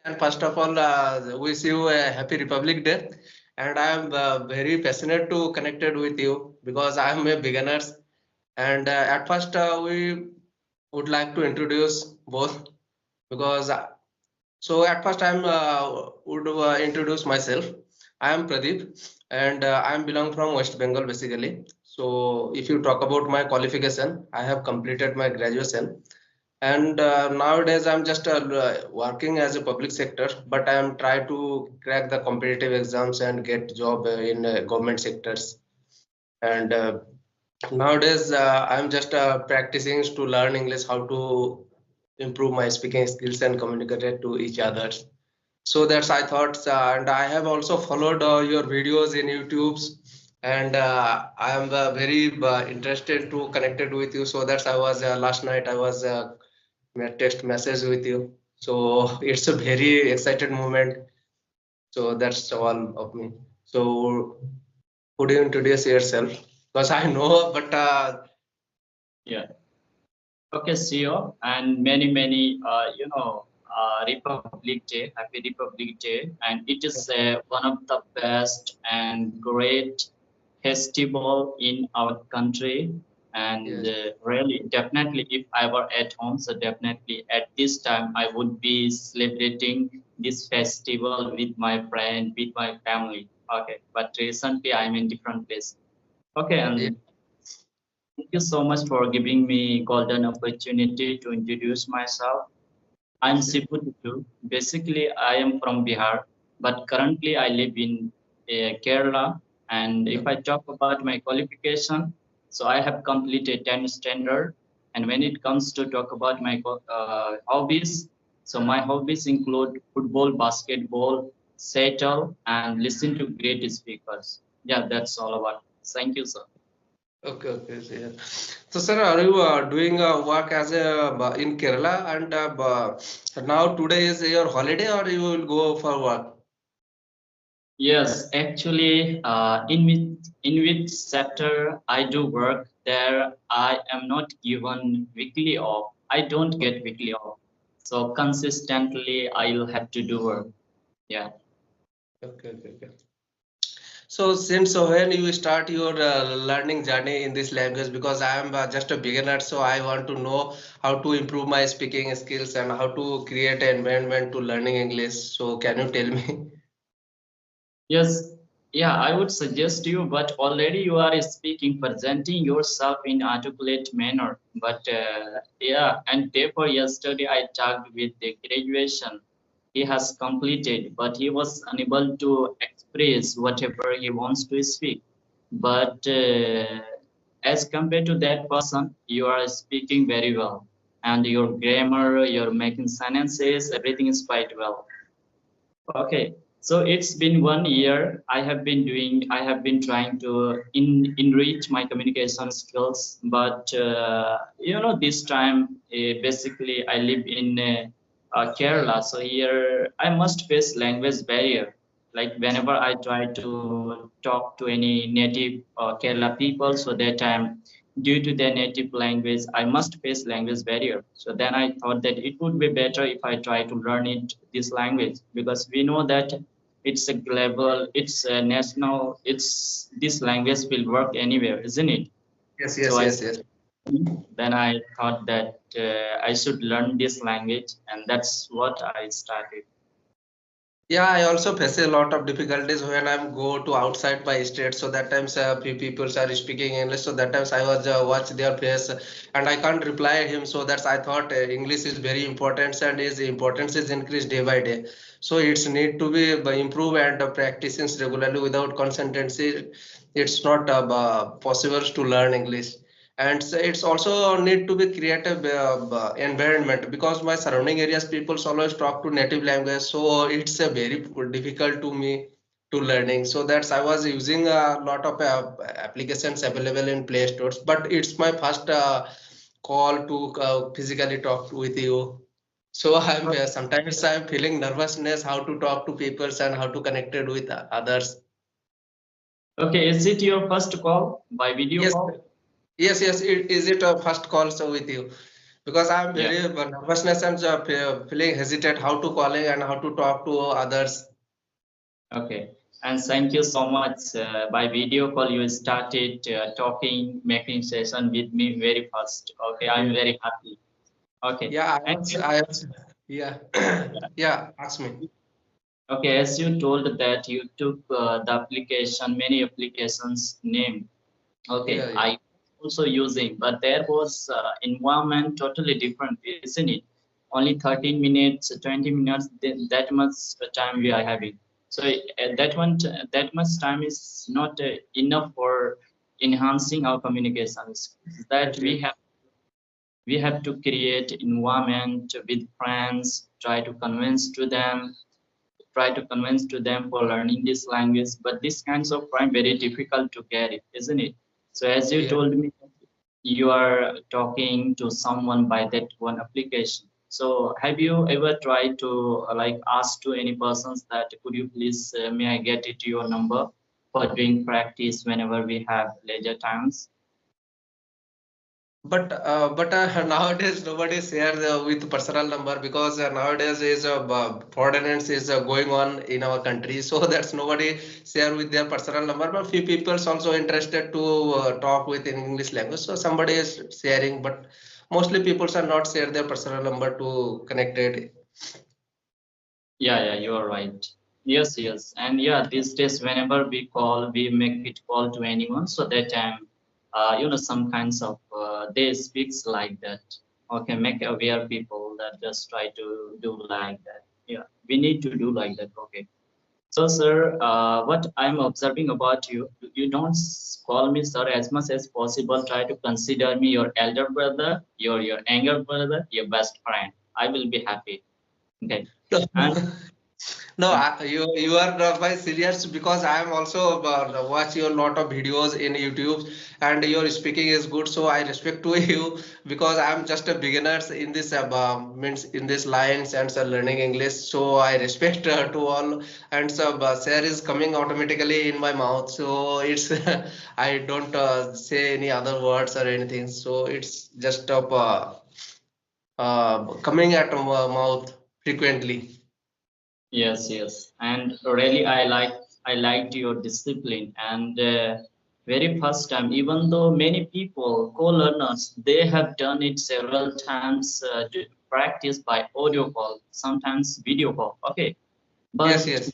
And first of all, wish you a happy Republic Day. And I am very passionate to connected with you because I am a beginner. And at first, we would like to introduce both because at first I am would introduce myself. I am Pradeep, and I am belong from West Bengal basically. So if you talk about my qualification, I have completed my graduation and nowadays I'm just working as a public sector, but I am trying to crack the competitive exams and get job in government sectors. And nowadays I'm just practicing to learn English, how to improve my speaking skills and communicate it to each others. So that's I thought, and I have also followed your videos in YouTube's, and I am very interested to connected with you. So that's I was last night I was text message with you. So it's a very excited moment. So that's all of me. So could you introduce yourself? Because I know, but Yeah. Okay, CEO, and many, Republic Day, Happy Republic Day, and it is one of the best and great festival in our country. And yes, really, definitely, if I were at home, so definitely at this time I would be celebrating this festival with my friend, with my family. Okay, but recently I'm in different place. Okay, yeah, and thank you so much for giving me golden opportunity to introduce myself. I'm yes, Sipu Tutu. Basically, I am from Bihar, but currently I live in Kerala. And yeah. if I talk about my qualification, so I have completed 10 standard. And when it comes to talk about my hobbies, so my hobbies include football, basketball, settle, and listen to great speakers. Yeah, that's all about. Thank you, sir. Okay, okay, so, yeah. So, sir, are you doing work as a in Kerala and now today is your holiday or you will go for work? Yes, actually, in which sector I do work, there I am not given weekly off. I don't get weekly off, so consistently I'll have to do work. Yeah. Okay, okay, okay. So since when you start your learning journey in this language, because I am just a beginner, so I want to know how to improve my speaking skills and how to create an environment to learning English. So can you tell me? Yes. Yeah, I would suggest you, but already you are speaking, presenting yourself in articulate manner. But yeah, and therefore yesterday I talked with the graduation he has completed, but he was unable to express whatever he wants to speak. But as compared to that person, you are speaking very well, and your grammar, your making sentences, everything is quite well. Okay, so it's been 1 year. I have been trying to enrich my communication skills, but this time basically I live in Kerala, so here I must face language barrier. Like whenever I try to talk to any native Kerala people, so that time due to their native language, I must face language barrier. So then I thought that it would be better if I try to learn it this language, because we know that it's a global, it's a national, it's this language will work anywhere, isn't it? Yes, So yes, yes, yes. then I thought that I should learn this language, and that's what I started. Yeah, I also face a lot of difficulties when I'm go to outside my state. So that times people are speaking English. So that times I was watch their face and I can't reply him. So that's I thought English is very important and its importance is increased day by day. So it's need to be improve and practicing regularly without consistency. It's not possible to learn English. And so it's also need to be creative environment because my surrounding areas people always talk to native language, so it's a very difficult to me to learning. So that's I was using a lot of applications available in play stores, but it's my first call to physically talk with you. So I'm sometimes I'm feeling nervousness how to talk to people and how to connect it with others. Okay, is it your first call by video Yes, call? yes, yes. Is it a first call so with you? because I'm Yeah. very nervousness and feeling hesitate how to calling and how to talk to others. Okay. And thank you so much. By video call, you started talking, making session with me very fast. Okay, I'm very happy. Okay. Yeah, And yeah, yeah. yeah. Ask me. Okay, as you told that you took the application, many applications name. Okay, Yeah, yeah. I also using, but there was environment totally different, isn't it? Only 13 minutes, 20 minutes, that much time we are having. So that much time is not enough for enhancing our communications. That Exactly. we have to create environment with friends, try to convince to them for learning this language, but this kinds of crime very difficult to get it, isn't it? So as you Yeah. told me, you are talking to someone by that one application. So have you ever tried to like ask to any persons that could you please may I get it your number for doing practice whenever we have leisure times? But nowadays nobody share with personal number because nowadays is fraudulence is going on in our country. So that's nobody share with their personal number. But few people also interested to talk with in English language. So somebody is sharing, but mostly people are not share their personal number to connected. Yeah, you are right. Yes. And yeah, these days, whenever we call, we make it call to anyone. So that time, some kinds of, they speaks like that. Okay, make aware people that just try to do like that. Yeah, we need to do like that. Okay. So, sir, what I'm observing about you, you don't call me sir as much as possible. Try to consider me your elder brother, your younger brother, your best friend. I will be happy. Okay. And No, you are my serious because I am also watch your lot of videos in YouTube and your speaking is good. So I respect to you because I am just a beginner in this means in this lines and learning English. So I respect to all and so share is coming automatically in my mouth. So it's I don't say any other words or anything. So it's just coming at mouth frequently. yes. And really, I liked your discipline. And very first time, even though many people, co-learners, they have done it several times to practice by audio call, sometimes video call. Okay, Yes, but yes.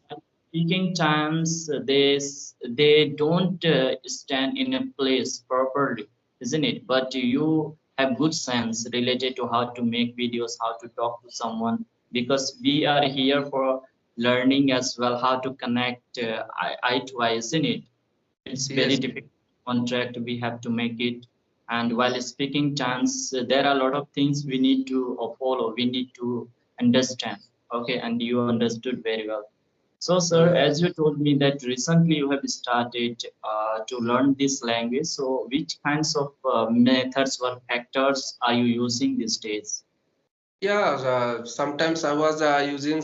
speaking times they don't stand in a place properly, isn't it? But you have good sense related to how to make videos, how to talk to someone, because we are here for learning as well how to connect eye to eye, isn't it? It's very Yes. difficult contract we have to make it. And while speaking times there are a lot of things we need to follow, we need to understand. Okay, and you understood very well. So, sir, Yeah. as you told me that recently you have started to learn this language, so which kinds of methods or factors are you using these days? Yeah, sometimes I was using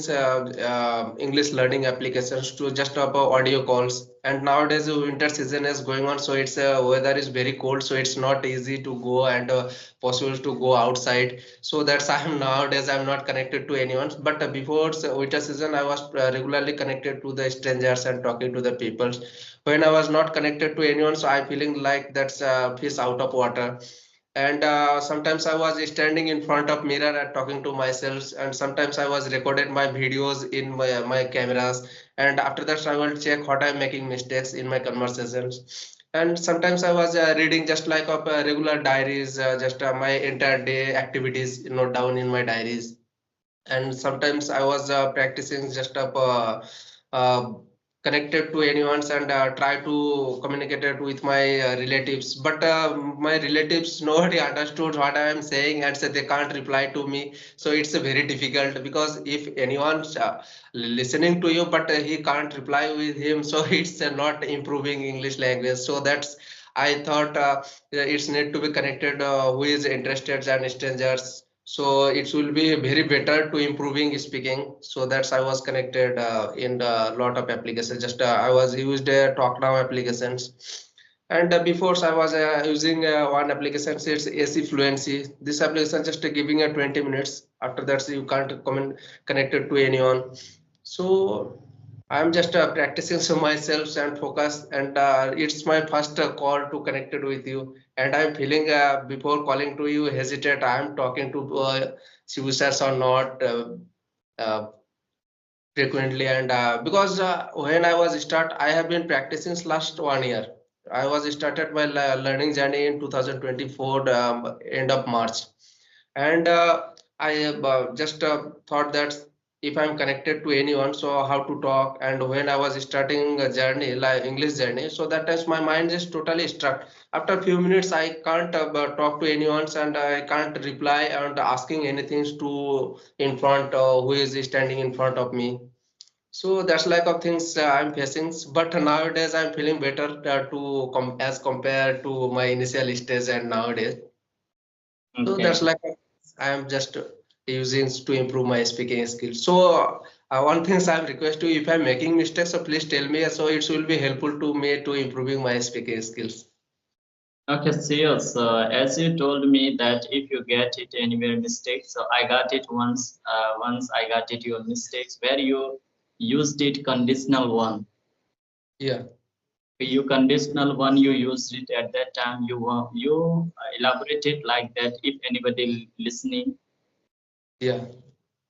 English learning applications to just about audio calls. And nowadays, the winter season is going on, so it's weather is very cold, so it's not easy to go and possible to go outside. So that's I'm not connected to anyone. But before winter season, I was regularly connected to the strangers and talking to the people. When I was not connected to anyone, so I feeling like that's fish out of water. And sometimes I was standing in front of mirror and talking to myself, and sometimes I was recorded my videos in my cameras, and after that I will check what I'm making mistakes in my conversations. And sometimes I was reading just like of regular diaries, just my entire day activities note down in my diaries. And sometimes I was practicing just uh, connected to anyone's and try to communicate it with my relatives. But my relatives nobody understood what I am saying and said they can't reply to me. So it's very difficult because if anyone's listening to you but he can't reply with him, so it's not improving English language. So that's I thought it's need to be connected who is interested and strangers, so it will be very better to improving speaking. So that's I was connected in a lot of applications. Just I was used talk now applications, And before I was using one application, it's AC Fluency. This application just giving a 20 minutes. After that, you can't connect it to anyone. So I'm just practicing so myself and focus. And it's my first call to connected with you. And I'm feeling before calling to you hesitate. I'm talking to users or not uh, frequently. And because when I was start, I have been practicing last 1 year. I was started my learning journey in 2024 end of March, and I just thought that if I'm connected to anyone, so how to talk. And when I was starting a journey like English journey, so that times my mind is totally struck. After a few minutes, I can't talk to anyone, and I can't reply and asking anything to in front who is standing in front of me. So that's like of things I'm facing. But nowadays I'm feeling better to as compared to my initial stage and nowadays. So Okay. that's like I'm just using to improve my speaking skills. So one thing I'm request to, if I'm making mistakes, so please tell me. So it will be helpful to me to improving my speaking skills. Okay, serious. As you told me that if you get it anywhere mistake, so I got it once. Once I got it your mistakes where you used it conditional one. Yeah, You conditional one you used it at that time. You elaborate it like that. If anybody listening, yeah,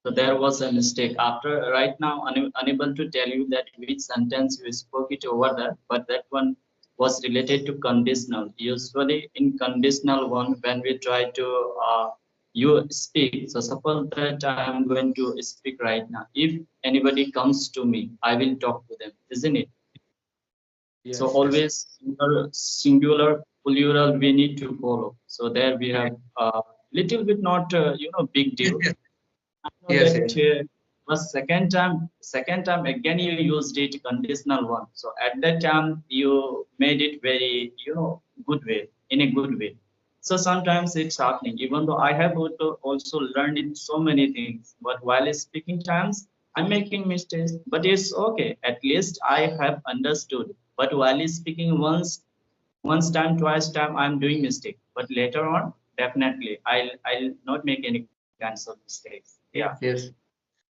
so there was a mistake. After right now, unable to tell you that which sentence you spoke it over there, but that one was related to conditional. Usually in conditional one, when we try to you speak. So suppose that I am going to speak right now. If anybody comes to me, I will talk to them, isn't it? So yes, yes, always singular, plural, we need to follow. So there we have a little bit not big deal. I know yes, that yes, was second time again you used it conditional one. So at that time you made it very, good way, in a good way. So sometimes it's happening, even though I have also learned it so many things, but while speaking times, I'm making mistakes, but it's okay. At least I have understood. But while speaking once time, twice time, I'm doing mistake. But later on, definitely, I'll not make any kinds of mistakes. Yeah. yes.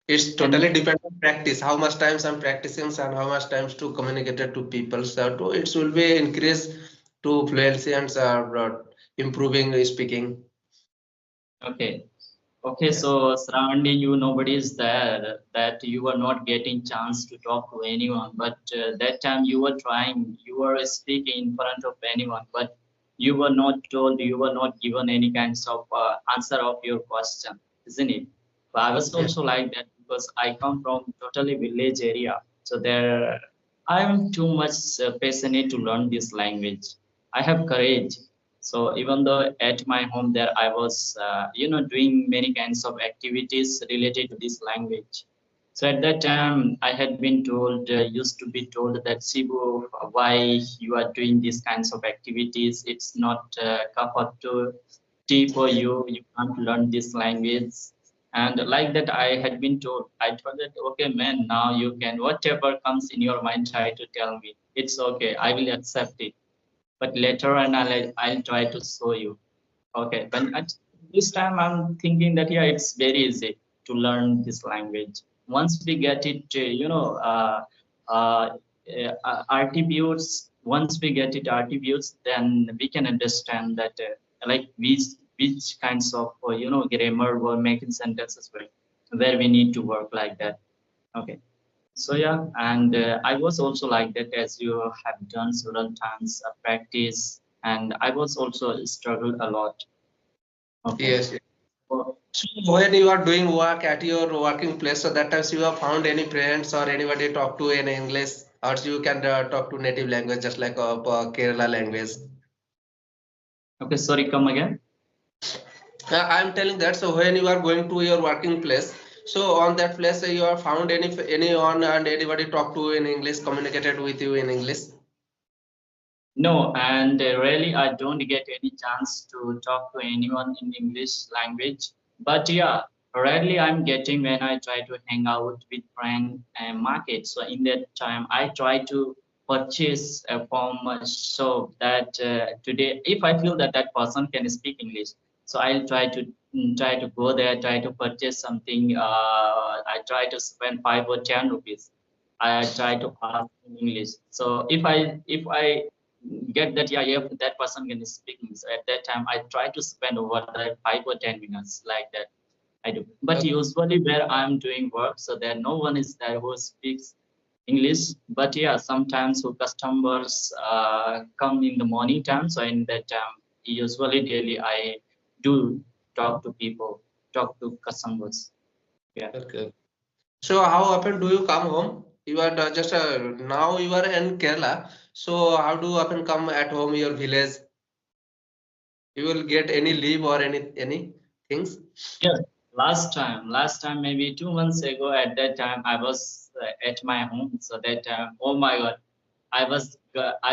It's And totally depend on practice. How much times I'm practicing and how much times to communicate it to people. So it will be increase to fluency and improving speaking. okay. Okay, Yeah. so surrounding you, nobody is there that you are not getting chance to talk to anyone. But that time you were trying, you were speaking in front of anyone, but you were not told, you were not given any kinds of answer of your question, isn't it? But I was Yes. also like that because I come from totally village area, so there I am too much passionate to learn this language. I have courage, so even though at my home there I was, doing many kinds of activities related to this language. So at that time I had been told, used to be told that Sibu, why you are doing these kinds of activities? It's not cup of tea for you. You can't learn this language. And like that, I had been told. I told that, okay, man, now you can whatever comes in your mind, try to tell me. It's okay. I will accept it, but later on I'll try to show you. Okay, but at this time I'm thinking that yeah, it's very easy to learn this language. Once we get it, uh, attributes. Once we get it attributes, then we can understand that like which kinds of grammar or making sentences where we need to work like that. Okay. So yeah, and I was also like that as you have done several times practice, and I was also struggled a lot. Okay. Yes. So when you are doing work at your working place, so that times you have found any friends or anybody talk to in English, or you can talk to native language just like Kerala language. Okay, sorry, come again. I'm telling that. So when you are going to your working place, so on that place you have found anyone and anybody talk to in English, communicated with you in English. No, and really I don't get any chance to talk to anyone in English language. But yeah, rarely I'm getting when I try to hang out with friend and market. So in that time, I try to purchase from a shop that today, if I feel that that person can speak English, so I'll try to go there, try to purchase something. I try to spend 5 or 10 rupees. I try to ask in English. So if I get that, yeah, that person can speak English, so at that time I try to spend over that 5 or 10 minutes like that. I do. But Okay. usually where I'm doing work, so there no one is there who speaks English. But yeah, sometimes who customers come in the morning time. So in that time, usually daily I do talk to people, talk to customers. Yeah. Okay. So how often do you come home? You are just now you are in Kerala. So how do you often come at home, your village? You will get any leave or any things? Yeah. Last time, maybe 2 months ago, at that time, I was at my home. So that time, oh my God, I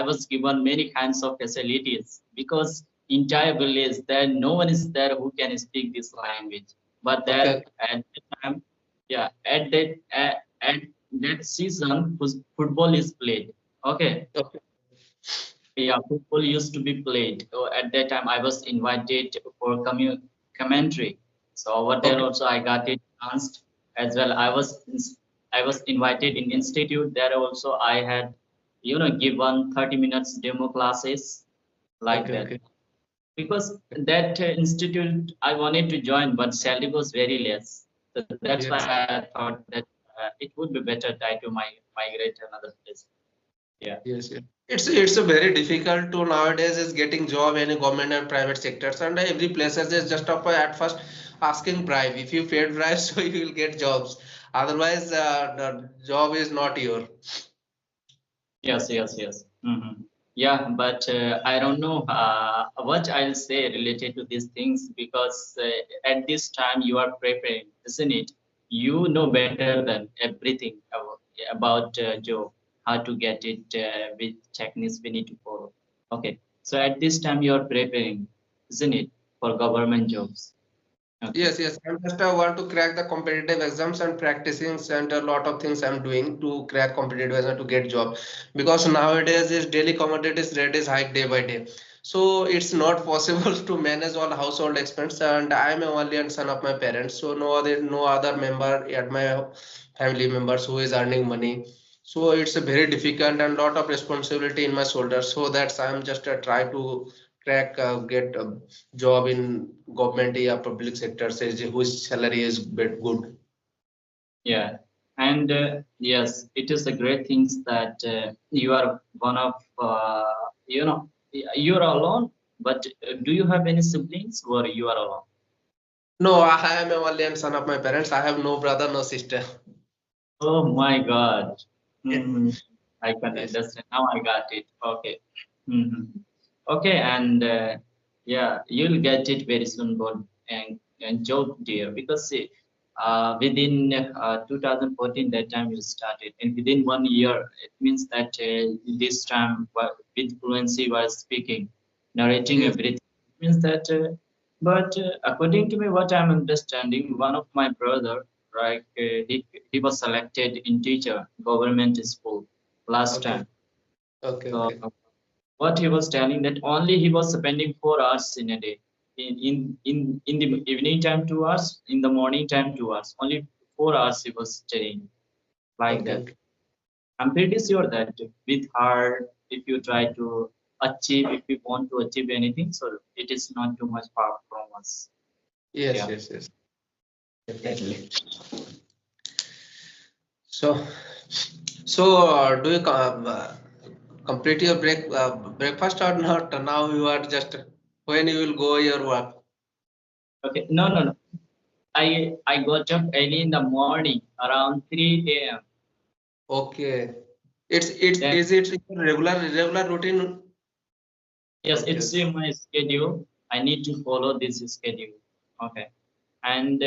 was given many kinds of facilities because entire village there no one is there who can speak this language. But there Okay. at that time, yeah, at that season, football is played. Okay, Okay. yeah, football used to be played. So at that time, I was invited for commentary. So over there Okay. also, I got it chance as well. I was invited in institute. There also, I had, given 30 minutes demo classes like Okay. that. Okay. Because that institute I wanted to join, but salary was very less. So that's why Yes. I thought that it would be better try to migrate to another place. Yeah. Yes. Yes. It's a very difficult to nowadays is getting job in government and private sectors, and every places is just of at first asking bribe. If you paid bribe, so you will get jobs. Otherwise, the job is not your. Yes, yes, yes. Yeah, but I don't know what I'll say related to these things because at this time you are preparing, isn't it? You know better than everything about job, how to get it, which techniques we need to follow. Okay, so at this time you are preparing, isn't it, for government jobs? Okay. Yes, yes. I'm just want to crack the competitive exams and practicing and a lot of things I'm doing to crack competitive exam to get job. Because nowadays is daily commodities rate is hike day by day. So it's not possible to manage all household expense, and I'm a only son of my parents. So no other member at my family members who is earning money. So it's a very difficult and lot of responsibility in my shoulders. So that's I'm just try to crack get job in government or public sector says whose salary is bit good. Yeah, and yes, it is a great thing that you are one of you are alone. But do you have any siblings or you are alone? No, I am only a son of my parents. I have no brother, no sister. Oh my God. Yeah. Hmm. I can Yes. understand. Now I got it. Okay. Hmm. Okay, and yeah, you'll get it very soon, but and job dear, because see, within 2014 that time you started, and within 1 year, it means that this time with fluency was speaking, narrating Yes. everything. It means that, but according to me, what I'm understanding, one of my brother, right, he was selected in teacher government school last Okay. time. Okay. So Okay. what he was telling that only he was spending 4 hours in a day. In the evening time 2 hours, in the morning time 2 hours. Only 4 hours he was studying like Okay. that. Okay. I'm pretty sure that with hard, if you try to achieve, if you want to achieve anything, so it is not too much far from us. Yes. Yeah. Yes. Yes. Definitely. So, do you complete your breakfast or not? Now you are just when you will go your work. Okay. No, no, no. I got up early in the morning around 3 a.m. Okay. It's Then is it regular routine? yes, Okay. it's in my schedule. I need to follow this schedule. Okay. And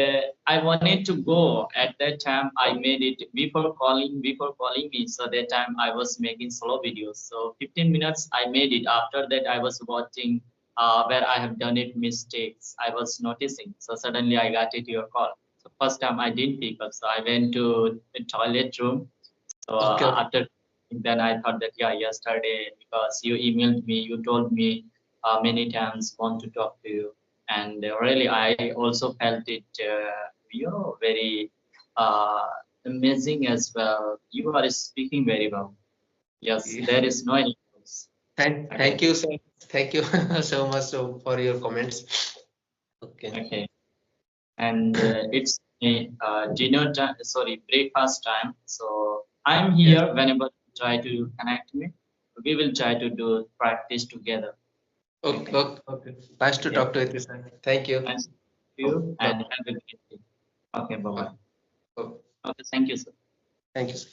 I wanted to go at that time. I made it before calling me. So that time I was making solo videos. So 15 minutes I made it. After that I was watching where I have done it mistakes. I was noticing. So suddenly I got it your call. So first time I didn't pick up. So I went to the toilet room. So Okay. after Then I thought that, yeah, yesterday, because you emailed me, you told me many times want to talk to you. And really, I also felt it, very uh, amazing as well. You are speaking very well. Yes, Yeah. there is no any doubts. Okay, Thank you, sir. Thank you so much for your comments. Okay. okay. And it's dinner time, sorry, breakfast time. So I'm Yes. here whenever you try to connect me. We will try to do practice together. Okay. Okay. Okay. Okay. Nice to Yeah. talk to you, sir. Thank you. Nice to meet Oh, you bye. and have a great day. Okay, bye Oh, bye. oh, Okay, thank you, sir. thank you, sir.